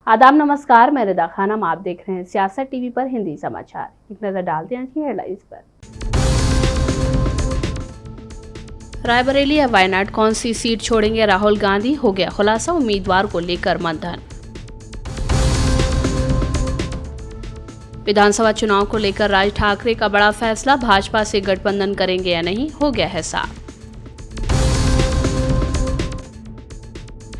आदाब नमस्कार, मैं रिदा खानम। आप देख रहे हैं सियासत टीवी पर हिंदी समाचार। एक नजर डालते हैं की हेडलाइंस पर। रायबरेली या वायनाड कौन सी सीट छोड़ेंगे राहुल गांधी, हो गया खुलासा। उम्मीदवार को लेकर मंथन। विधानसभा चुनाव को लेकर राज ठाकरे का बड़ा फैसला, भाजपा से गठबंधन करेंगे या नहीं, हो गया है साफ।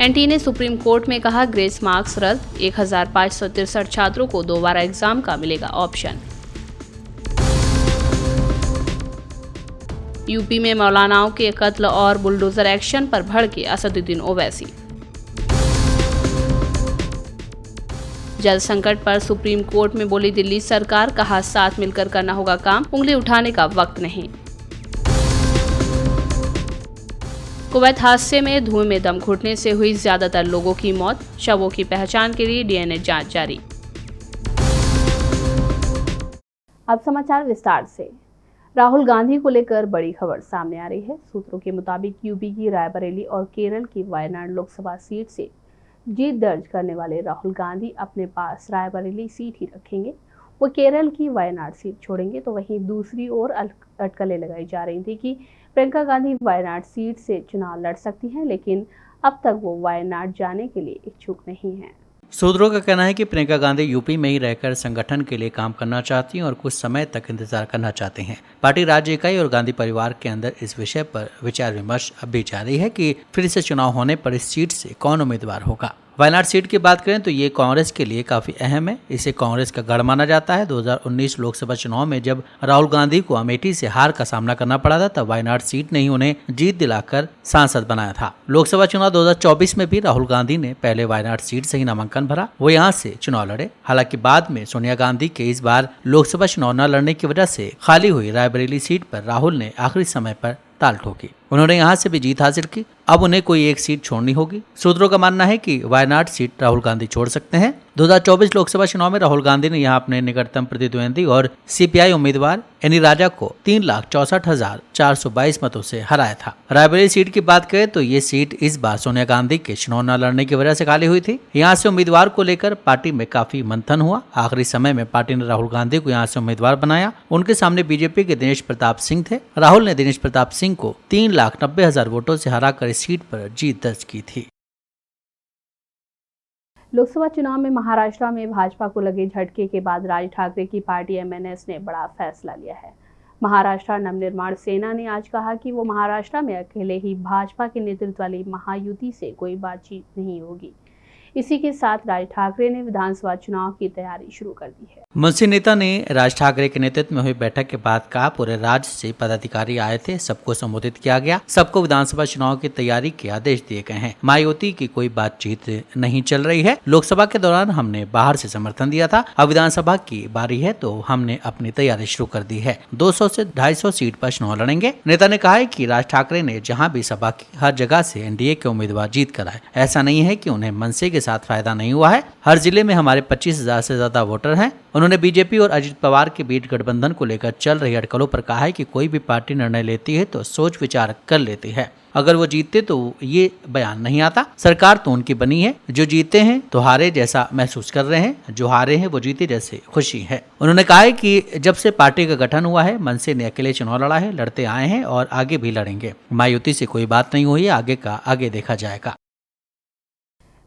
एनटी ने सुप्रीम कोर्ट में कहा ग्रेस मार्क्स रद्द, 1563 छात्रों को दोबारा एग्जाम का मिलेगा ऑप्शन। यूपी में मौलानाओं के कत्ल और बुलडोजर एक्शन पर भड़के असदुद्दीन ओवैसी। जल संकट पर सुप्रीम कोर्ट में बोली दिल्ली सरकार, कहा साथ मिलकर करना होगा काम, उंगली उठाने का वक्त नहीं। कुवैत हादसे में धुएं में दम घुटने से हुई ज्यादातर लोगों की मौत, शवों की पहचान के लिए डीएनए जांच जारी। अब समाचार विस्तार से। राहुल गांधी को लेकर बड़ी खबर सामने आ रही है। सूत्रों के मुताबिक यूपी की रायबरेली और केरल की वायनाड लोकसभा सीट से जीत दर्ज करने वाले राहुल गांधी अपने पास रायबरेली सीट ही रखेंगे। वो केरल की वायनाड सीट छोड़ेंगे। तो वहीं दूसरी ओर अटकलें लगाई जा रही थी कि प्रियंका गांधी वायनाड सीट से चुनाव लड़ सकती हैं, लेकिन अब तक वो वायनाड जाने के लिए इच्छुक नहीं हैं। सूत्रों का कहना है कि प्रियंका गांधी यूपी में ही रहकर संगठन के लिए काम करना चाहती हैं और कुछ समय तक इंतजार करना चाहती हैं। पार्टी राज्य इकाई और गांधी परिवार के अंदर इस विषय पर विचार विमर्श अब भी जारी है कि फिर से चुनाव होने पर इस सीट से कौन उम्मीदवार होगा। वायनाड सीट की बात करें तो ये कांग्रेस के लिए काफी अहम है। इसे कांग्रेस का गढ़ माना जाता है। 2019 लोकसभा चुनाव में जब राहुल गांधी को अमेठी से हार का सामना करना पड़ा था, तब वायनाड सीट ने ही उन्हें जीत दिलाकर सांसद बनाया था। लोकसभा चुनाव 2024 में भी राहुल गांधी ने पहले वायनाड सीट से ही नामांकन भरा, वो यहाँ से चुनाव लड़े। हालांकि बाद में सोनिया गांधी के इस बार लोकसभा चुनाव न लड़ने की वजह से खाली हुई रायबरेली सीट पर राहुल ने आखिरी समय पर ताल ठोकी। उन्होंने यहाँ से भी जीत हासिल की। अब उन्हें कोई एक सीट छोड़नी होगी। सूत्रों का मानना है कि वायनाड सीट राहुल गांधी छोड़ सकते हैं। 2024 लोकसभा चुनाव में राहुल गांधी ने यहाँ अपने निकटतम प्रतिद्वंदी और सीपीआई उम्मीदवार एनी राजा को 3,64,422 मतों से हराया था। रायबरेली सीट की बात करें तो ये सीट इस बार सोनिया गांधी के चुनाव न लड़ने की वजह से खाली हुई थी। यहाँ से उम्मीदवार को लेकर पार्टी में काफी मंथन हुआ। आखिरी समय में पार्टी ने राहुल गांधी को यहाँ से उम्मीदवार बनाया। उनके सामने बीजेपी के दिनेश प्रताप सिंह थे। राहुल ने दिनेश प्रताप सिंह को 3,90,000 वोटों से हराकर इस सीट पर जीत दर्ज की थी। लोकसभा चुनाव में महाराष्ट्र में भाजपा को लगे झटके के बाद राज ठाकरे की पार्टी एमएनएस ने बड़ा फैसला लिया है। महाराष्ट्र नवनिर्माण सेना ने आज कहा कि वो महाराष्ट्र में अकेले ही भाजपा के नेतृत्व वाली महायुति से कोई बातचीत नहीं होगी। इसी के साथ राज ठाकरे ने विधानसभा चुनाव की तैयारी शुरू कर दी है। मुंशी नेता ने राज ठाकरे के नेतृत्व में हुई बैठक के बाद कहा, पूरे राज्य से पदाधिकारी आए थे, सबको संबोधित किया गया, सबको विधानसभा चुनाव की तैयारी के आदेश दिए गए हैं। महायुति की कोई बातचीत नहीं चल रही है। लोकसभा के दौरान हमने बाहर से समर्थन दिया था, अब विधानसभा की बारी है तो हमने अपनी तैयारी शुरू कर दी है। 200 से 250 सीट पर चुनाव लड़ेंगे। नेता ने कहा है कि राज ठाकरे ने जहाँ भी सभा की, हर जगह से एनडीए के उम्मीदवार जीत कर आए। ऐसा नहीं है कि उन्हें मनसे के साथ फायदा नहीं हुआ है। हर जिले में हमारे 25,000 से ज्यादा वोटर हैं। उन्होंने बीजेपी और अजित पवार के बीच गठबंधन को लेकर चल रही अटकलों पर कहा है कि कोई भी पार्टी निर्णय लेती है तो सोच विचार कर लेती है। अगर वो जीतते तो ये बयान नहीं आता। सरकार तो उनकी बनी है। जो जीते हैं तो हारे जैसा महसूस कर रहे हैं, जो हारे हैं वो जीते जैसे खुशी है। उन्होंने कहा है कि जब से पार्टी का गठन हुआ है, मनसे ने अकेले चुनाव लड़ा है, लड़ते आए हैं और आगे भी लड़ेंगे। महायुति से कोई बात नहीं हुई, आगे का आगे देखा जाएगा।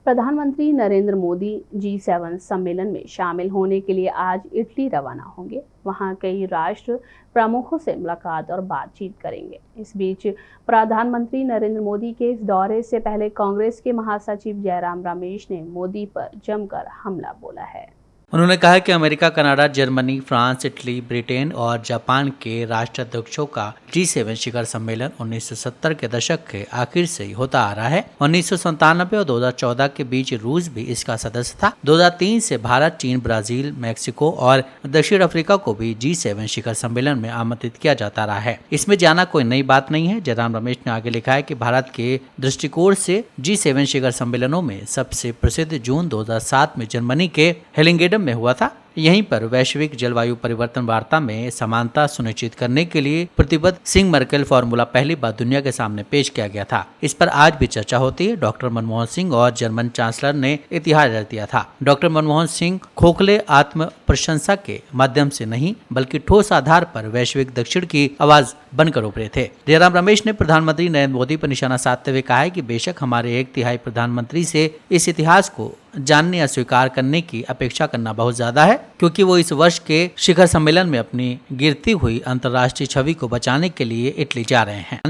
प्रधानमंत्री नरेंद्र मोदी G7 सम्मेलन में शामिल होने के लिए आज इटली रवाना होंगे। वहां कई राष्ट्र प्रमुखों से मुलाकात और बातचीत करेंगे। इस बीच प्रधानमंत्री नरेंद्र मोदी के इस दौरे से पहले कांग्रेस के महासचिव जयराम रमेश ने मोदी पर जमकर हमला बोला है। उन्होंने कहा कि America, Canada, Germany, France, Italy, Britain और जापान के राष्ट्राध्यक्षों का G7 शिखर सम्मेलन 1970 के दशक के आखिर से ही होता आ रहा है। 1997 और 2014 के बीच रूस भी इसका सदस्य था। 2003 से भारत, चीन, ब्राजील, मैक्सिको और दक्षिण अफ्रीका को भी G7 शिखर सम्मेलन में आमंत्रित किया जाता रहा है। इसमें जाना कोई नई बात नहीं है। जयराम रमेश ने आगे लिखा है कि भारत के दृष्टिकोण से G7 शिखर सम्मेलनों में सबसे प्रसिद्ध जून 2007 में जर्मनी के हेलिंगेडम सम्मेलन में हुआ था। यहीं पर वैश्विक जलवायु परिवर्तन वार्ता में समानता सुनिश्चित करने के लिए प्रतिबद्ध सिंह मर्केल फॉर्मूला पहली बार दुनिया के सामने पेश किया गया था। इस पर आज भी चर्चा होती है। डॉक्टर मनमोहन सिंह और जर्मन चांसलर ने इतिहास रच दिया था। डॉक्टर मनमोहन सिंह खोखले आत्म प्रशंसा के माध्यम से नहीं बल्कि ठोस आधार पर वैश्विक दक्षिण की आवाज बनकर उभरे थे। जयराम रमेश ने प्रधानमंत्री नरेंद्र मोदी पर निशाना साधते हुए कहा है कि बेशक हमारे 1/3 प्रधानमंत्री से इस इतिहास को जानने या स्वीकार करने की अपेक्षा करना बहुत ज्यादा है, क्योंकि वो इस वर्ष के शिखर सम्मेलन में अपनी गिरती हुई अंतर्राष्ट्रीय छवि को बचाने के लिए इटली जा रहे हैं।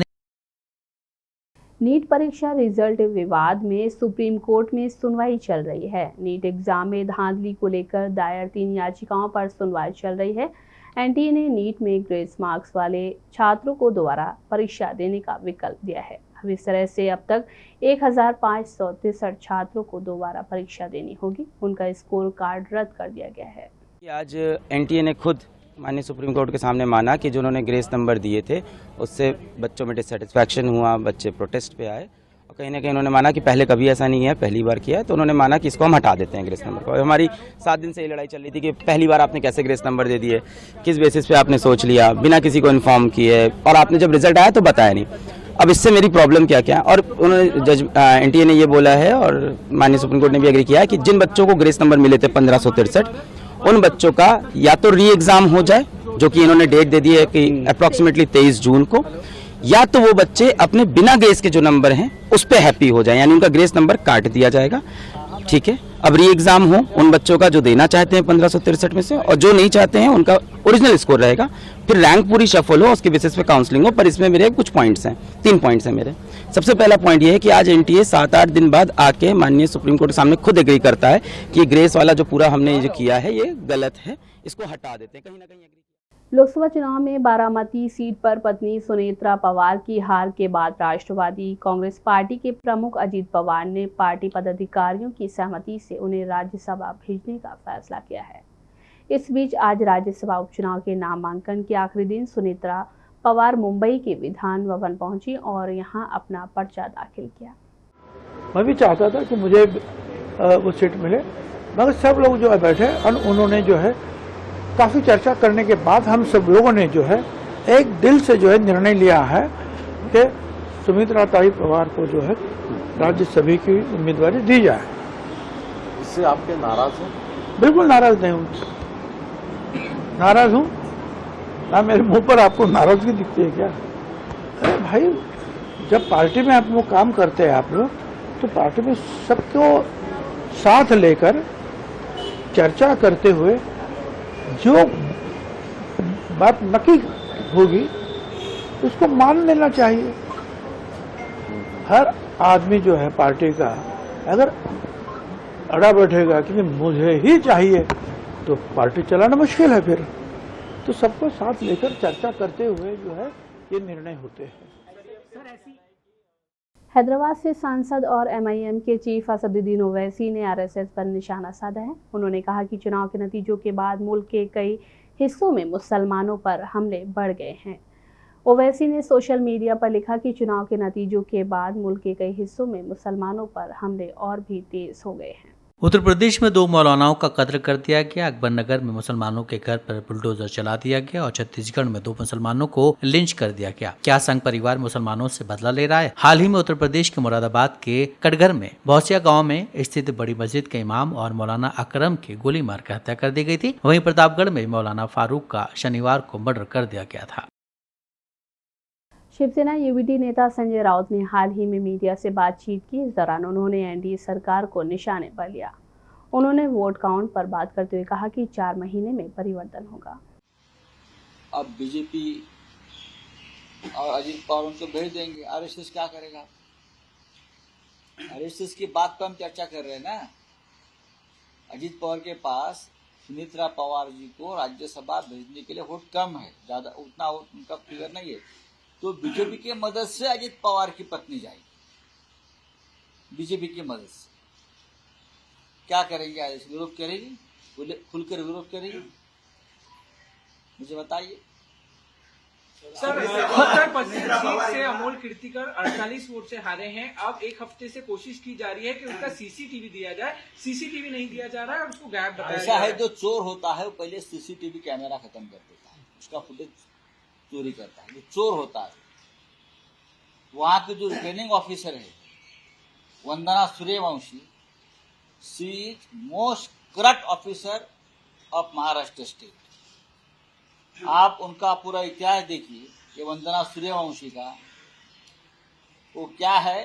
नीट परीक्षा रिजल्ट विवाद में सुप्रीम कोर्ट में सुनवाई चल रही है। नीट एग्जाम में धांधली को लेकर दायर 3 याचिकाओं पर सुनवाई चल रही है। एनटीए ने नीट में ग्रेस मार्क्स वाले छात्रों को दोबारा परीक्षा देने का विकल्प दिया है। अब इस तरह से अब तक 1563 छात्रों को दोबारा परीक्षा देनी होगी। उनका स्कोर कार्ड रद्द कर दिया गया है। आज एनटीए ने खुद माननीय सुप्रीम कोर्ट के सामने माना कि जो उन्होंने ग्रेस नंबर दिए थे उससे बच्चों में डिससेटिस्फैक्शन हुआ, बच्चे प्रोटेस्ट पे आए और कहीं ना कहीं उन्होंने माना कि पहले कभी ऐसा नहीं है, पहली बार किया है, तो उन्होंने माना कि इसको हम हटा देते हैं ग्रेस नंबर को। हमारी 7 दिन से ये लड़ाई चल रही थी कि पहली बार आपने कैसे ग्रेस नंबर दे दिए, किस बेसिस पे आपने सोच लिया, बिना किसी को इन्फॉर्म किए, और आपने जब रिजल्ट आया तो बताया नहीं। अब इससे मेरी प्रॉब्लम क्या क्या, और उन्होंने जज एनटीए ने ये बोला है और माननीय सुप्रीम कोर्ट ने भी एग्री किया है कि जिन बच्चों को ग्रेस नंबर मिले थे 1563, उन बच्चों का या तो री एग्जाम हो जाए, जो कि इन्होंने डेट दे दी है कि अप्रॉक्सीमेटली 23 जून को, या तो वो बच्चे अपने बिना ग्रेस के जो नंबर हैं उस पे हैप्पी हो जाए, यानी उनका ग्रेस नंबर काट दिया जाएगा। ठीक है, अब री एग्जाम हो उन बच्चों का जो देना चाहते हैं 1563 में से, और जो नहीं चाहते हैं उनका ओरिजिनल स्कोर रहेगा। फिर रैंक पूरी शफल हो, उसके बेसिस पे काउंसलिंग हो। पर इसमें मेरे कुछ पॉइंट्स हैं, 3 पॉइंट्स हैं मेरे। सबसे पहला पॉइंट ये है कि आज एनटीए 7-8 दिन बाद आके माननीय सुप्रीम कोर्ट के सामने खुद एग्री करता है कि ग्रेस वाला जो पूरा हमने जो किया है ये गलत है, इसको हटा देते हैं। कहीं ना कहीं लोकसभा चुनाव में बारामती सीट पर पत्नी सुनेत्रा पवार की हार के बाद राष्ट्रवादी कांग्रेस पार्टी के प्रमुख अजीत पवार ने पार्टी पदाधिकारियों की सहमति से उन्हें राज्यसभा भेजने का फैसला किया है। इस बीच आज राज्यसभा उपचुनाव के नामांकन के आखिरी दिन सुनेत्रा पवार मुंबई के विधान भवन पहुंची और यहां अपना पर्चा दाखिल किया। मैं भी चाहता था कि मुझे वो सीट मिले, मगर सब लोग जो है बैठे और उन्होंने जो है काफ़ी चर्चा करने के बाद हम सब लोगों ने जो है एक दिल से जो है निर्णय लिया है कि सुमित्रा ताई पवार को जो है राज्यसभा की उम्मीदवारी दी जाए। इससे आपके नाराज हैं? बिल्कुल नाराज नहीं हूँ, नाराज हूँ ना, मेरे मुंह पर आपको नाराजगी दिखती है क्या? अरे भाई, जब पार्टी में आप लोग काम करते हैं आप लोग, तो पार्टी में सबको साथ लेकर चर्चा करते हुए जो बात नक्की होगी उसको मान लेना चाहिए। हर आदमी जो है पार्टी का अगर अड़ा बैठेगा कि मुझे ही चाहिए तो पार्टी चलाना मुश्किल है। फिर तो सबको साथ लेकर चर्चा करते हुए जो है ये निर्णय होते हैं। हैदराबाद से सांसद और एमआईएम के चीफ असदुद्दीन ओवैसी ने आरएसएस पर निशाना साधा है। उन्होंने कहा कि चुनाव के नतीजों के बाद मुल्क के कई हिस्सों में मुसलमानों पर हमले बढ़ गए हैं। ओवैसी ने सोशल मीडिया पर लिखा कि चुनाव के नतीजों के बाद मुल्क के कई हिस्सों में मुसलमानों पर हमले और भी तेज हो गए हैं। उत्तर प्रदेश में 2 मौलानाओं का कत्ल कर दिया गया। अकबर नगर में मुसलमानों के घर पर बुलडोजर चला दिया गया और छत्तीसगढ़ में 2 मुसलमानों को लिंच कर दिया गया। क्या संघ परिवार मुसलमानों से बदला ले रहा है? हाल ही में उत्तर प्रदेश के मुरादाबाद के कटघर में भौसिया गांव में स्थित बड़ी मस्जिद के इमाम और मौलाना अकरम की गोली मारकर हत्या कर दी गई थी। वहीं प्रतापगढ़ में मौलाना फारूक का शनिवार को मर्डर कर दिया गया था। शिवसेना यूबीटी नेता संजय राउत ने हाल ही में मीडिया से बातचीत की। इस दौरान उन्होंने एनडीए सरकार को निशाने पर लिया। उन्होंने वोट काउंट पर बात करते हुए कहा कि 4 महीने में परिवर्तन होगा। अब बीजेपी और अजीत पवार उनको भेज देंगे, आरएसएस क्या करेगा? आरएसएस की बात पर हम चर्चा कर रहे हैं ना। अजीत पवार के पास सुमित्रा पवार जी को राज्यसभा भेजने के लिए वोट कम है, ज्यादा उतना उनका फिगर नहीं है, तो बीजेपी की मदद से अजीत पवार की पत्नी जाएगी। बीजेपी की मदद से क्या करेंगे? आज विरोध करेगी, खुलकर विरोध करेगी? मुझे बताइए। सर, उत्तर पश्चिम सीट से अमोल कीर्तिकर 48 वोट से हारे हैं। अब एक हफ्ते से कोशिश की जा रही है कि उसका सीसीटीवी दिया जाए। सीसीटीवी नहीं दिया जा रहा है और उसको गायब बताया ऐसा है, जो चोर होता है वो पहले सीसीटीवी कैमरा खत्म कर देता है, उसका फुटेज चोरी करता है। जो चोर होता है, वहां के जो रिटर्निंग ऑफिसर है Vandana Suryavanshi, she is most corrupt officer of Maharashtra state. आप उनका पूरा इतिहास देखिए कि वंदना सूर्यवंशी का वो क्या है,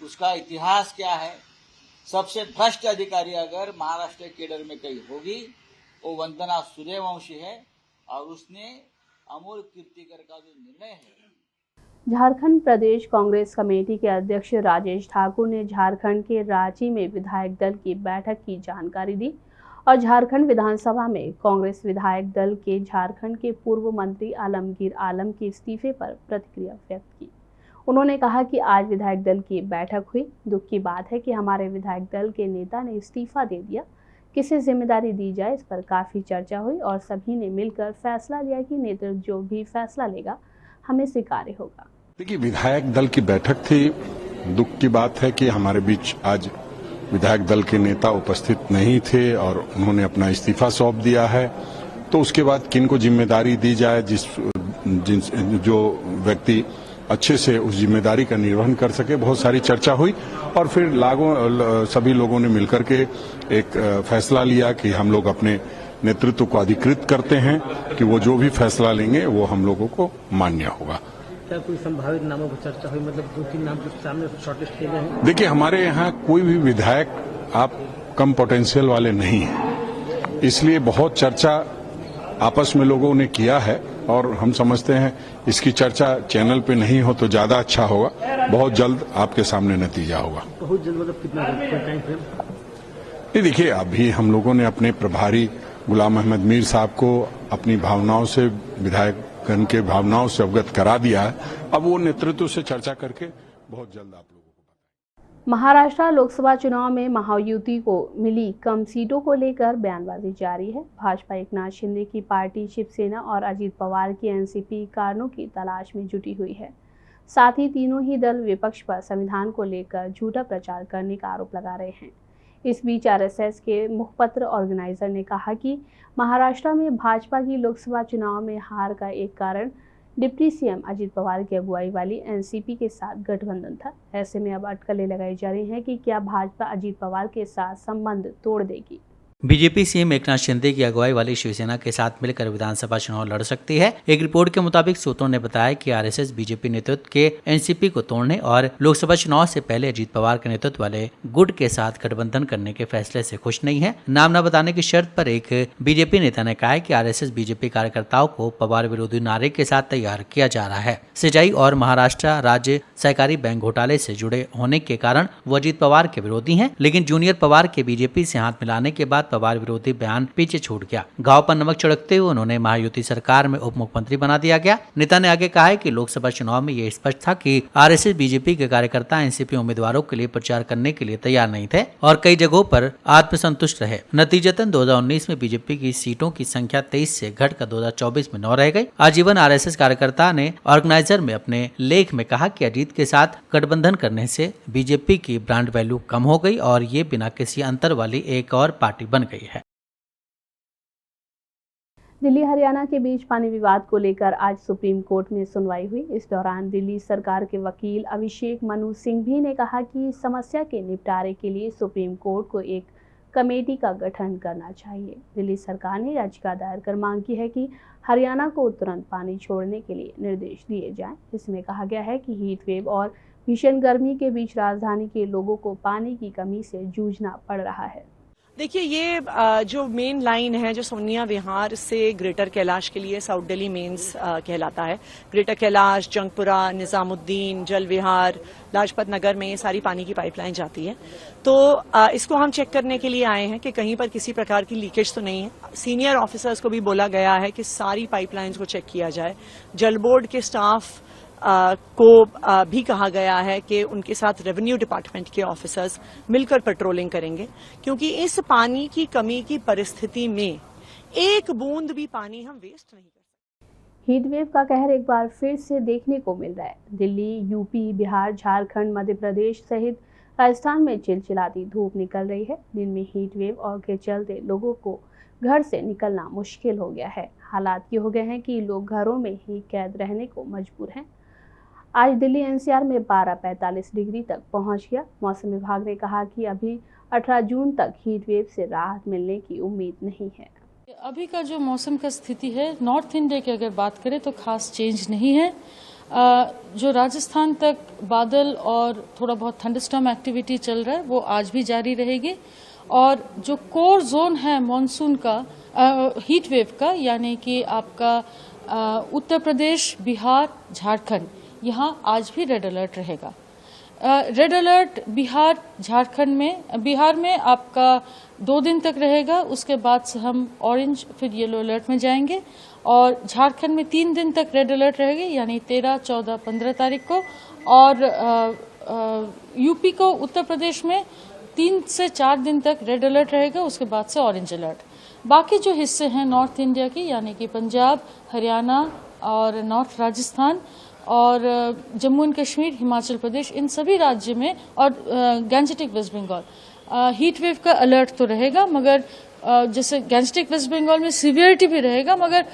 उसका इतिहास क्या है। सबसे भ्रष्ट अधिकारी अगर महाराष्ट्र केडर में कहीं होगी वो वंदना सूर्यवंशी है, और उसने अमोल कीर्तिकर का जो निर्णय है। झारखंड प्रदेश कांग्रेस कमेटी के अध्यक्ष राजेश ठाकुर ने झारखंड के रांची में विधायक दल की बैठक की जानकारी दी और झारखंड विधानसभा में कांग्रेस विधायक दल के झारखंड के पूर्व मंत्री आलमगीर आलम के इस्तीफे पर प्रतिक्रिया व्यक्त की। उन्होंने कहा कि आज विधायक दल की बैठक हुई। दुख की बात है कि हमारे विधायक दल के नेता ने इस्तीफा दे दिया। किसे जिम्मेदारी दी जाए, इस पर काफी चर्चा हुई और सभी ने मिलकर फैसला लिया कि नेतृत्व जो भी फैसला लेगा हमें स्वीकार्य होगा। देखिए, विधायक दल की बैठक थी। दुख की बात है कि हमारे बीच आज विधायक दल के नेता उपस्थित नहीं थे और उन्होंने अपना इस्तीफा सौंप दिया है। तो उसके बाद किन को जिम्मेदारी दी जाए, जो व्यक्ति अच्छे से उस जिम्मेदारी का निर्वहन कर सके, बहुत सारी चर्चा हुई और फिर सभी लोगों ने मिलकर के एक फैसला लिया कि हम लोग अपने नेतृत्व को अधिकृत करते हैं कि वो जो भी फैसला लेंगे वो हम लोगों को मान्य होगा। क्या कोई संभावित नामों पर चर्चा हुई, मतलब 2-3 नाम जो सामने शॉर्टलिस्ट किए गए हैं? देखिए, हमारे यहाँ कोई भी विधायक आप कम पोटेंशियल वाले नहीं हैं, इसलिए बहुत चर्चा आपस में लोगों ने किया है और हम समझते हैं इसकी चर्चा चैनल पे नहीं हो तो ज्यादा अच्छा होगा। बहुत जल्द आपके सामने नतीजा होगा। बहुत जल्द मतलब कितना टाइम फ्रेम? ये देखिए, अभी हम लोगों ने अपने प्रभारी गुलाम अहमद मीर साहब को अपनी भावनाओं से, विधायक गण के भावनाओं से अवगत करा दिया है। अब वो नेतृत्व से चर्चा करके बहुत जल्द आप लोगों को बताएंगे। महाराष्ट्र लोकसभा चुनाव में महायुति को मिली कम सीटों को लेकर बयानबाजी जारी है। भाजपा एकनाथ शिंदे की पार्टी शिवसेना और अजीत पवार की एनसीपी कारणों की तलाश में जुटी हुई है। साथ ही तीनों ही दल विपक्ष पर संविधान को लेकर झूठा प्रचार करने का आरोप लगा रहे हैं। इस बीच आरएसएस के मुखपत्र ऑर्गेनाइजर ने कहा कि महाराष्ट्र में भाजपा की लोकसभा चुनाव में हार का एक कारण डिप्टी सीएम अजीत पवार की अगुवाई वाली एनसीपी के साथ गठबंधन था। ऐसे में अब अटकलें लगाई जा रही हैं कि क्या भाजपा अजीत पवार के साथ संबंध तोड़ देगी। बीजेपी सीएम एकनाथ शिंदे की अगुवाई वाली शिवसेना के साथ मिलकर विधानसभा चुनाव लड़ सकती है। एक रिपोर्ट के मुताबिक सूत्रों ने बताया कि आरएसएस बीजेपी नेतृत्व के एनसीपी को तोड़ने और लोकसभा चुनाव से पहले अजीत पवार के नेतृत्व वाले गुट के साथ गठबंधन करने के फैसले से खुश नहीं है। नाम न बताने की शर्त पर एक बीजेपी नेता ने कहा कि आरएसएस बीजेपी कार्यकर्ताओं को पवार विरोधी नारे के साथ तैयार किया जा रहा है। सिंचाई और महाराष्ट्र राज्य सहकारी बैंक घोटाले से जुड़े होने के कारण वो अजीत पवार के विरोधी हैं, लेकिन जूनियर पवार के बीजेपी से हाथ मिलाने के बाद पवार विरोधी बयान पीछे छूट गया। घाव पर नमक छिड़कते हुए उन्होंने महायुति सरकार में उप मुख्यमंत्री बना दिया गया। नेता ने आगे कहा है कि लोकसभा चुनाव में ये स्पष्ट था कि आरएसएस बीजेपी के कार्यकर्ता एनसीपी उम्मीदवारों के लिए प्रचार करने के लिए तैयार नहीं थे और कई जगहों पर आत्मसंतुष्ट रहे। नतीजतन 2019 में बीजेपी की सीटों की संख्या 23 से घटकर 2024 में 9 रह गई। आजीवन आरएसएस कार्यकर्ता ने ऑर्गेनाइजर में अपने लेख में कहा कि अजीत के साथ गठबंधन करने से बीजेपी की ब्रांड वैल्यू कम हो गई और ये बिना किसी अंतर वाली एक और पार्टी बन गई है। दिल्ली हरियाणा के बीच पानी विवाद को लेकर आज सुप्रीम कोर्ट में सुनवाई हुई। इस दौरान दिल्ली सरकार के वकील अभिषेक मनु सिंघवी ने कहा कि समस्या के निपटारे के लिए सुप्रीम कोर्ट को एक कमेटी का गठन करना चाहिए। दिल्ली सरकार ने याचिका दायर कर मांग की है कि हरियाणा को तुरंत पानी छोड़ने के लिए निर्देश दिए जाएं। इसमें कहा गया है कि हीट वेव और भीषण गर्मी के बीच राजधानी के लोगों को पानी की कमी से जूझना पड़ रहा है। देखिए, ये जो मेन लाइन है जो सोनिया विहार से ग्रेटर कैलाश के लिए साउथ दिल्ली मेंस कहलाता है। ग्रेटर कैलाश, जंगपुरा, निजामुद्दीन, जल विहार, लाजपत नगर में ये सारी पानी की पाइपलाइन जाती है। तो इसको हम चेक करने के लिए आए हैं कि कहीं पर किसी प्रकार की लीकेज तो नहीं है। सीनियर ऑफिसर्स को भी बोला गया है कि सारी पाइपलाइंस को चेक किया जाए। जल बोर्ड के स्टाफ को भी कहा गया है कि उनके साथ रेवेन्यू डिपार्टमेंट के ऑफिसर्स मिलकर पेट्रोलिंग करेंगे, क्योंकि इस पानी की कमी की परिस्थिति में एक बूंद भी पानी हम वेस्ट नहीं कर सकते। हीट वेव का कहर एक बार फिर से देखने को मिल रहा है। दिल्ली, यूपी, बिहार, झारखंड, मध्य प्रदेश सहित राजस्थान में चिलचिलाती धूप निकल रही है। दिन में हीट वेव और के चलते लोगों को घर से निकलना मुश्किल हो गया है। हालात ये हो गए हैं कि लोग घरों में ही कैद रहने को मजबूर हैं। आज दिल्ली एनसीआर में 12-45 डिग्री तक पहुंच गया। मौसम विभाग ने कहा कि अभी 18 जून तक हीट वेव से राहत मिलने की उम्मीद नहीं है। अभी का जो मौसम का स्थिति है, नॉर्थ इंडिया की अगर बात करें तो खास चेंज नहीं है। जो राजस्थान तक बादल और थोड़ा बहुत थंडरस्टॉर्म एक्टिविटी चल रहा है वो आज भी जारी रहेगी। और जो कोर जोन है मॉनसून का, हीट वेव का, यानी कि आपका उत्तर प्रदेश, बिहार, झारखंड, यहाँ आज भी रेड अलर्ट रहेगा। रेड अलर्ट बिहार, झारखंड में, बिहार में आपका 2 दिन तक रहेगा। उसके बाद से हम ऑरेंज फिर येलो अलर्ट में जाएंगे। और झारखंड में 3 दिन तक रेड अलर्ट रहेगी, यानी 13, 14, 15 तारीख को। और यूपी को, उत्तर प्रदेश में 3 से 4 दिन तक रेड अलर्ट रहेगा। उसके बाद से ऑरेंज अलर्ट। बाकी जो हिस्से हैं नॉर्थ इंडिया की, यानी कि पंजाब, हरियाणा और नॉर्थ राजस्थान और जम्मू एंड कश्मीर, हिमाचल प्रदेश, इन सभी राज्य में, और गैंजेटिक वेस्ट बंगाल, हीट वेव का अलर्ट तो रहेगा, मगर जैसे गैंजेटिक वेस्ट बंगाल में सीवियरिटी भी रहेगा, मगर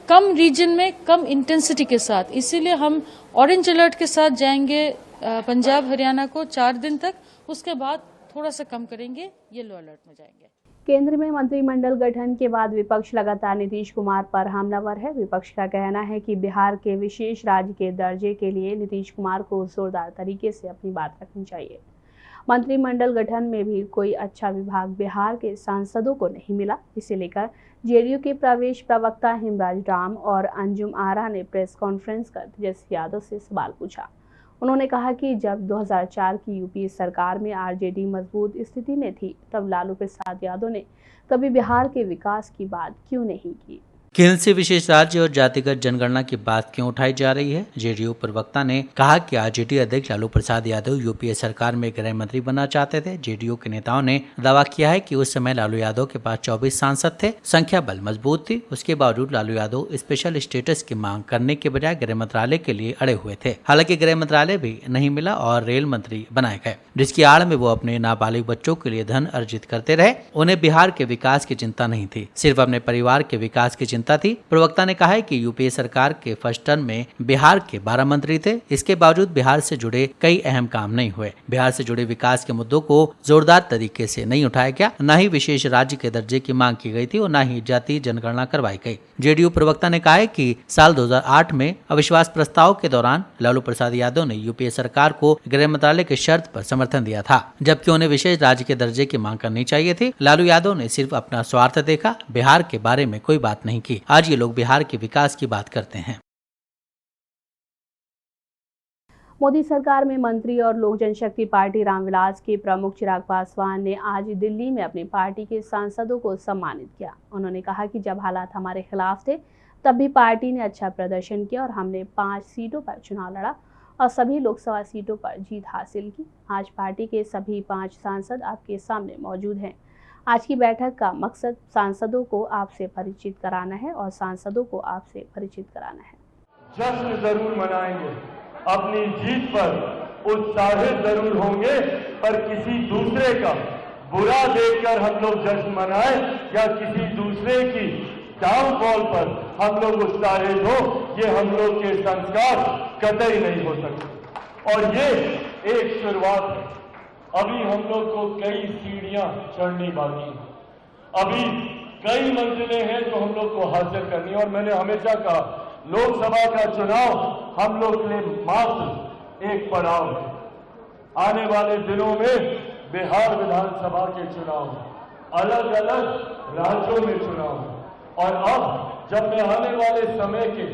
कम रीजन में कम इंटेंसिटी के साथ। इसीलिए हम ऑरेंज अलर्ट के साथ जाएंगे पंजाब, हरियाणा को 4 दिन तक। उसके बाद थोड़ा सा कम करेंगे, येलो अलर्ट में जाएंगे। केंद्र में मंत्रिमंडल गठन के बाद विपक्ष लगातार नीतीश कुमार पर हमलावर है। विपक्ष का कहना है कि बिहार के विशेष राज्य के दर्जे के लिए नीतीश कुमार को जोरदार तरीके से अपनी बात रखनी चाहिए। मंत्रिमंडल गठन में भी कोई अच्छा विभाग बिहार के सांसदों को नहीं मिला। इसे लेकर जेडीयू के प्रदेश प्रवक्ता हेमराज राम और अंजुम आरा ने प्रेस कॉन्फ्रेंस कर तेजस्वी यादव से सवाल पूछा। उन्होंने कहा कि जब 2004 की यूपीए सरकार में आरजेडी मजबूत स्थिति में थी, तब लालू प्रसाद यादव ने कभी बिहार के विकास की बात क्यों नहीं की। केंद्र से विशेष राज्य और जातिगत जनगणना की बात क्यों उठाई जा रही है। जेडीयू प्रवक्ता ने कहा कि आरजेडी अध्यक्ष लालू प्रसाद यादव यूपीए सरकार में गृह मंत्री बनना चाहते थे। जेडीयू के नेताओं ने दावा किया है कि उस समय लालू यादव के पास 24 सांसद थे, संख्या बल मजबूत थी। उसके बावजूद लालू यादव स्पेशल स्टेटस की मांग करने के बजाय गृह मंत्रालय के लिए अड़े हुए थे। हालांकि गृह मंत्रालय भी नहीं मिला और रेल मंत्री बनाए गए, जिसकी आड़ में वो अपने नाबालिग बच्चों के लिए धन अर्जित करते रहे। उन्हें बिहार के विकास की चिंता नहीं थी, सिर्फ अपने परिवार के विकास की चिंता थी। प्रवक्ता ने कहा है कि यूपीए सरकार के फर्स्ट टर्म में बिहार के 12 मंत्री थे। इसके बावजूद बिहार से जुड़े कई अहम काम नहीं हुए। बिहार से जुड़े विकास के मुद्दों को जोरदार तरीके से नहीं उठाया गया, न ही विशेष राज्य के दर्जे की मांग की गई थी और न ही जातीय जनगणना करवाई गई। जेडीयू प्रवक्ता ने कहा है कि साल 2008 में अविश्वास प्रस्ताव के दौरान लालू प्रसाद यादव ने यूपीए सरकार को गृह मंत्रालय की शर्त पर समर्थन दिया था, जबकि उन्हें विशेष राज्य के दर्जे की मांग करनी चाहिए थी। लालू यादव ने सिर्फ अपना स्वार्थ देखा, बिहार के बारे में कोई बात नहीं की। आज ये लोग बिहार के विकास की बात करते हैं। मोदी सरकार में मंत्री और लोक जनशक्ति पार्टी रामविलास के प्रमुख चिराग पासवान ने आज दिल्ली में अपनी पार्टी के सांसदों को सम्मानित किया। उन्होंने कहा कि जब हालात हमारे खिलाफ थे तब भी पार्टी ने अच्छा प्रदर्शन किया और हमने 5 सीटों पर चुनाव लड़ा और सभी लोकसभा सीटों पर जीत हासिल की। आज पार्टी के सभी 5 सांसद आपके सामने मौजूद हैं। आज की बैठक का मकसद सांसदों को आपसे परिचित कराना है और सांसदों को आपसे परिचित कराना है। जश्न जरूर मनाएंगे, अपनी जीत पर उत्साहित जरूर होंगे, पर किसी दूसरे का बुरा देखकर हम लोग जश्न मनाएं या किसी दूसरे की डाउनफॉल पर हम लोग उत्साहित हो, ये हम लोग के संस्कार कतई नहीं हो सकते। और ये एक शुरुआत है। अभी हम लोग को कई सीढ़ियां चढ़नी बाकी हैं, अभी कई मंजिलें हैं जो हम लोग को हासिल करनी है। और मैंने हमेशा कहा, लोकसभा का चुनाव हम लोग के लिए मात्र एक पड़ाव है। आने वाले दिनों में बिहार विधानसभा के चुनाव, अलग अलग राज्यों में चुनाव, और अब जब मैं आने वाले समय के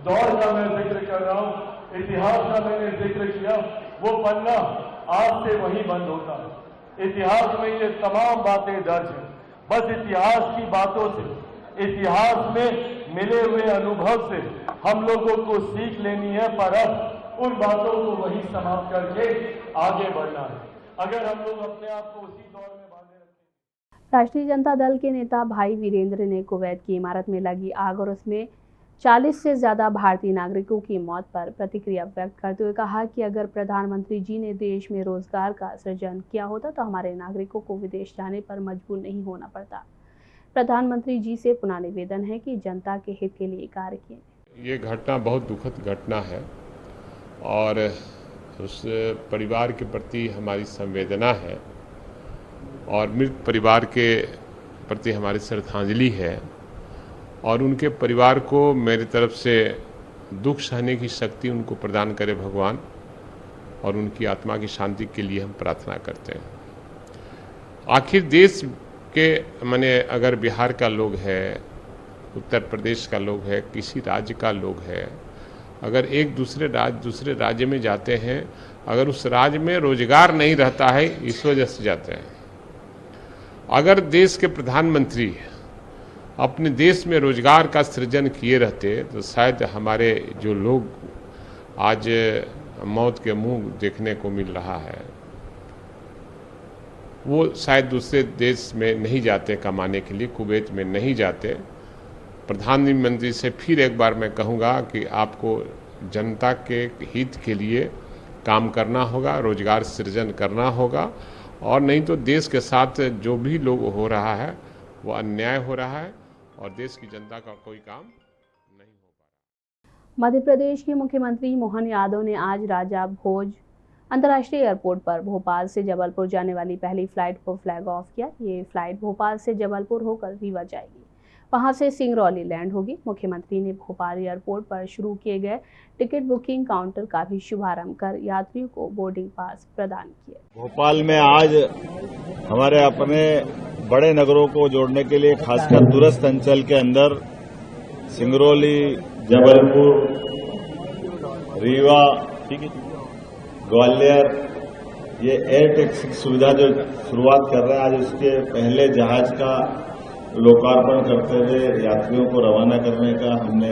दौर का मैं जिक्र कर रहा हूं, इतिहास का मैंने जिक्र किया, वो पन्ना आज से वही बंद होता है। इतिहास में ये तमाम बातें दर्ज हैं। बस इतिहास की बातों से, इतिहास में मिले हुए अनुभव से हम लोगों को सीख लेनी है, पर अब उन बातों को वही समाप्त करके आगे बढ़ना है। अगर हम लोग अपने आप को उसी दौर में बांधे रखें। राष्ट्रीय जनता दल के नेता भाई वीरेंद्र ने कुवैत की इमारत में लगी आग और उसमें 40 से ज्यादा भारतीय नागरिकों की मौत पर प्रतिक्रिया व्यक्त करते हुए कहा कि अगर प्रधानमंत्री जी ने देश में रोजगार का सृजन किया होता तो हमारे नागरिकों को विदेश जाने पर मजबूर नहीं होना पड़ता। प्रधानमंत्री जी से पुनः निवेदन है कि जनता के हित के लिए कार्य किए। ये घटना बहुत दुखद घटना है और उस परिवार के प्रति हमारी संवेदना है और मृत परिवार के प्रति हमारी श्रद्धांजलि है और उनके परिवार को मेरी तरफ से दुख सहने की शक्ति उनको प्रदान करे भगवान और उनकी आत्मा की शांति के लिए हम प्रार्थना करते हैं। आखिर देश के माने अगर बिहार का लोग है, उत्तर प्रदेश का लोग है, किसी राज्य का लोग है, अगर एक दूसरे राज्य में जाते हैं, अगर उस राज्य में रोजगार नहीं रहता है इस वजह से जाते हैं। अगर देश के प्रधानमंत्री अपने देश में रोजगार का सृजन किए रहते तो शायद हमारे जो लोग आज मौत के मुंह देखने को मिल रहा है वो शायद दूसरे देश में नहीं जाते कमाने के लिए, कुवैत में नहीं जाते। प्रधानमंत्री से फिर एक बार मैं कहूँगा कि आपको जनता के हित के लिए काम करना होगा, रोजगार सृजन करना होगा और नहीं तो देश के साथ जो भी लोग हो रहा है वो अन्याय हो रहा है और देश की जनता का कोई काम नहीं हो पा रहा। मध्य प्रदेश के मुख्यमंत्री मोहन यादव ने आज राजा भोज अंतर्राष्ट्रीय एयरपोर्ट पर भोपाल से जबलपुर जाने वाली पहली फ्लाइट को फ्लैग ऑफ किया। ये फ्लाइट भोपाल से जबलपुर होकर रीवा जाएगी, वहां से सिंगरौली लैंड होगी। मुख्यमंत्री ने भोपाल एयरपोर्ट पर शुरू किए गए टिकट बुकिंग काउंटर का भी शुभारंभ कर यात्रियों को बोर्डिंग पास प्रदान किए। भोपाल में आज हमारे अपने बड़े नगरों को जोड़ने के लिए खासकर दूरस्थ अंचल के अंदर सिंगरौली, जबलपुर, रीवा, ग्वालियर ये एयर टैक्सी सुविधा जो शुरुआत कर रहे हैं, आज उसके पहले जहाज का लोकार्पण करते हुए यात्रियों को रवाना करने का हमने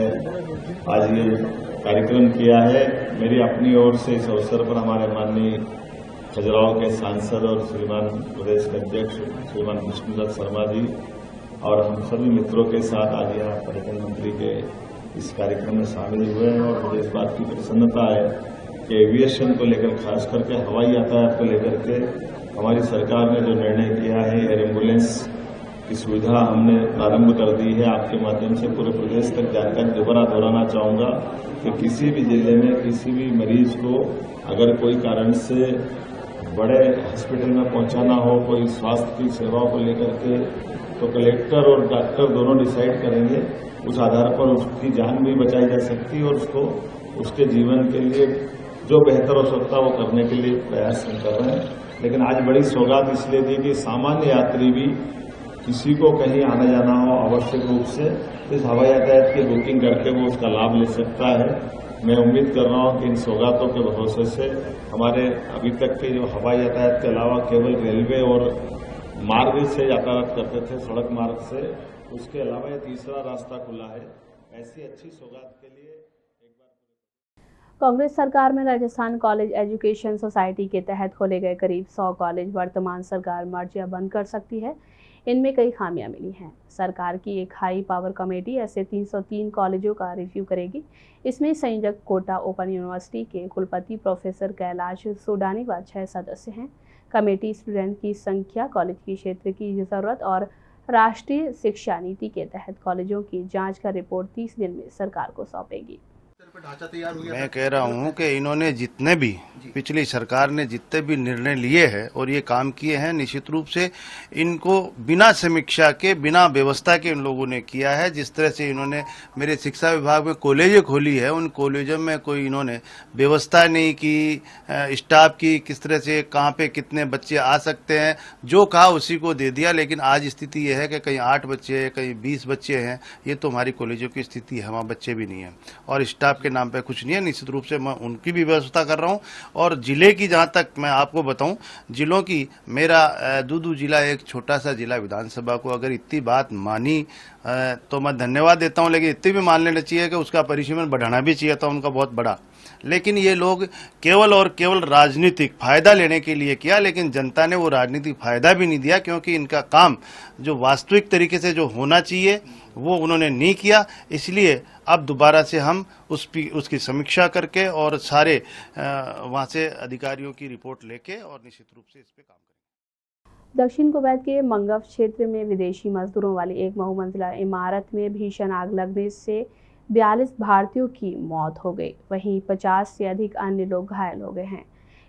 आज ये कार्यक्रम किया है। मेरी अपनी ओर से इस अवसर पर हमारे माननीय खजुराहो के सांसद और श्रीमान प्रदेश के अध्यक्ष श्रीमान विष्णुदत्त शर्मा जी और हम सभी मित्रों के साथ आज यहाँ पर्यटन मंत्री के इस कार्यक्रम में शामिल हुए हैं और मुझे इस बात की प्रसन्नता है कि एविएशन को लेकर खास करके हवाई यातायात को लेकर के हमारी सरकार ने जो निर्णय किया है, एयर एम्बुलेंस की सुविधा हमने प्रारंभ कर दी है। आपके माध्यम से पूरे प्रदेश तक जानकारी दोबारा दोहराना चाहूंगा कि किसी भी जिले में किसी भी मरीज को अगर कोई कारण से बड़े हॉस्पिटल में पहुंचाना हो, कोई स्वास्थ्य की सेवाओं को लेकर के, तो कलेक्टर और डॉक्टर दोनों डिसाइड करेंगे। उस आधार पर उसकी जान भी बचाई जा सकती है और उसको उसके जीवन के लिए जो बेहतर हो सकता है वो करने के लिए प्रयास हम कर रहे हैं। लेकिन आज बड़ी सौगात इसलिए दी कि सामान्य यात्री भी किसी को कहीं आना जाना हो आवश्यक रूप से इस हवाई यातायात की बुकिंग करके वो उसका लाभ ले सकता है। मैं उम्मीद कर रहा हूं कि इन सौगातों के भरोसे से हमारे अभी तक के जो हवाई यातायात के अलावा केवल रेलवे और मार्ग से यातायात करते थे, सड़क मार्ग से, उसके अलावा ये तीसरा रास्ता खुला है। ऐसी अच्छी सौगात के लिए कांग्रेस सरकार में राजस्थान कॉलेज एजुकेशन सोसाइटी के तहत खोले गए करीब 100 कॉलेज वर्तमान सरकार मर्ज या बंद कर सकती है। इनमें कई खामियां मिली हैं। सरकार की एक हाई पावर कमेटी ऐसे 303 कॉलेजों का रिव्यू करेगी। इसमें संयोजक कोटा ओपन यूनिवर्सिटी के कुलपति प्रोफेसर कैलाश सोडानी व 6 सदस्य हैं। कमेटी स्टूडेंट की संख्या, कॉलेज की क्षेत्र की जरूरत और राष्ट्रीय शिक्षा नीति के तहत कॉलेजों की जांच कर रिपोर्ट 30 दिन में सरकार को सौंपेगी। मैं कह रहा हूं कि इन्होंने जितने भी पिछली सरकार ने जितने भी निर्णय लिए हैं और ये काम किए हैं, निश्चित रूप से इनको बिना समीक्षा के, बिना व्यवस्था के इन लोगों ने किया है। जिस तरह से इन्होंने मेरे शिक्षा विभाग में कॉलेजें खोली है, उन कॉलेजों में कोई इन्होंने व्यवस्था नहीं की, स्टाफ की, किस तरह से कहाँ पे कितने बच्चे आ सकते हैं, जो कहा उसी को दे दिया। लेकिन आज स्थिति यह है कि कहीं 8 बच्चे हैं, कहीं 20 बच्चे हैं। ये तो हमारी कॉलेजों की स्थिति है, वहाँ बच्चे भी नहीं है और स्टाफ के नाम पे कुछ नहीं है। निश्चित रूप से मैं उनकी भी व्यवस्था कर रहा हूं। और जिले की जहां तक मैं आपको बताऊं, जिलों की, मेरा दूदू जिला एक छोटा सा जिला, विधानसभा को अगर इतनी बात मानी तो मैं धन्यवाद देता हूं। लेकिन इतनी भी मान लेना चाहिए कि उसका परिसीमन बढ़ाना भी चाहिए था उनका बहुत बड़ा। लेकिन ये लोग केवल और केवल राजनीतिक फायदा लेने के लिए किया, लेकिन जनता ने वो राजनीतिक फायदा भी नहीं दिया, क्योंकि इनका काम जो वास्तविक तरीके से जो होना चाहिए वो उन्होंने नहीं किया। इसलिए अब दोबारा से हम उसकी समीक्षा करके और सारे वहाँ से अधिकारियों की रिपोर्ट लेके और निश्चित रूप से इस पे काम करेंगे। दक्षिण कुवैत के मंगफ क्षेत्र में विदेशी मजदूरों वाली एक बहुमंजिला इमारत में भीषण आग लगने से 42 भारतीयों की मौत हो गई, वहीं 50 से अधिक अन्य लोग घायल हो गए हैं।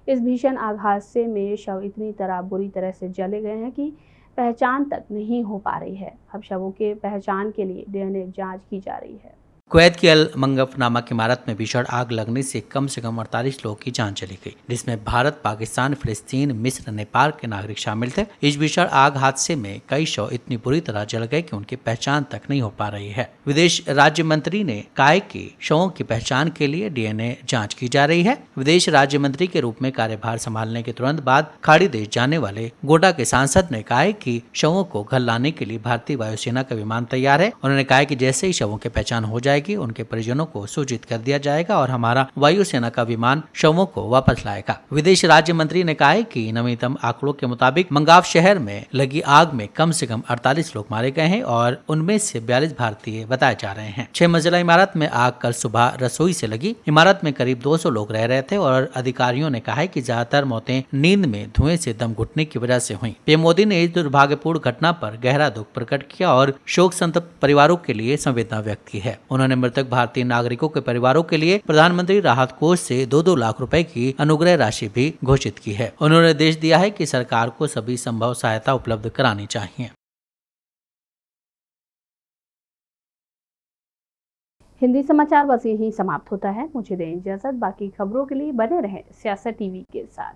इस भीषण आग हादसे में शव इतनी बुरी तरह से जले गए हैं कि पहचान तक नहीं हो पा रही है। अब शवों के पहचान के लिए डीएनए जांच की जा रही है। कुवैत की अल मंगफ नामक इमारत में भीषण आग लगने से कम 48 लोगों की जान चली गई, जिसमें भारत, पाकिस्तान, फिलिस्तीन, मिस्र, नेपाल के नागरिक शामिल थे। इस भीषण आग हादसे में कई शव इतनी बुरी तरह जल गए कि उनकी पहचान तक नहीं हो पा रही है। विदेश राज्य मंत्री ने कहा कि शवों की पहचान के लिए डीएनए जाँच की जा रही है। विदेश राज्य मंत्री के रूप में कार्यभार संभालने के तुरंत बाद खाड़ी देश जाने वाले गोड्डा के सांसद ने कहा कि शवों को घर लाने के लिए भारतीय वायुसेना का विमान तैयार है। उन्होंने कहा कि जैसे ही शवों की पहचान हो जाए उनके परिजनों को सूचित कर दिया जाएगा और हमारा वायुसेना का विमान शवों को वापस लाएगा। विदेश राज्य मंत्री ने कहा कि नवीनतम आंकड़ों के मुताबिक मंगाफ शहर में लगी आग में कम से कम 48 लोग मारे गए हैं और उनमें से 42 भारतीय बताए जा रहे हैं। 6 मंजिला इमारत में आग कल सुबह रसोई से लगी। इमारत में करीब 200 लोग रह रहे थे और अधिकारियों ने कहा कि ज्यादातर मौतें नींद में धुएं से दम घुटने की वजह से हुई। पीएम मोदी ने इस दुर्भाग्यपूर्ण घटना पर गहरा दुख प्रकट किया और शोक संतप्त परिवारों के लिए संवेदना व्यक्त की है। उन्होंने मृतक भारतीय नागरिकों के परिवारों के लिए प्रधानमंत्री राहत कोष से 2-2 लाख रुपए की अनुग्रह राशि भी घोषित की है। उन्होंने निर्देश दिया है कि सरकार को सभी संभव सहायता उपलब्ध करानी चाहिए। हिंदी समाचार बस यहीं समाप्त होता है। मुझे दें इजाजत। बाकी खबरों के लिए बने रहें सियासत टीवी के साथ।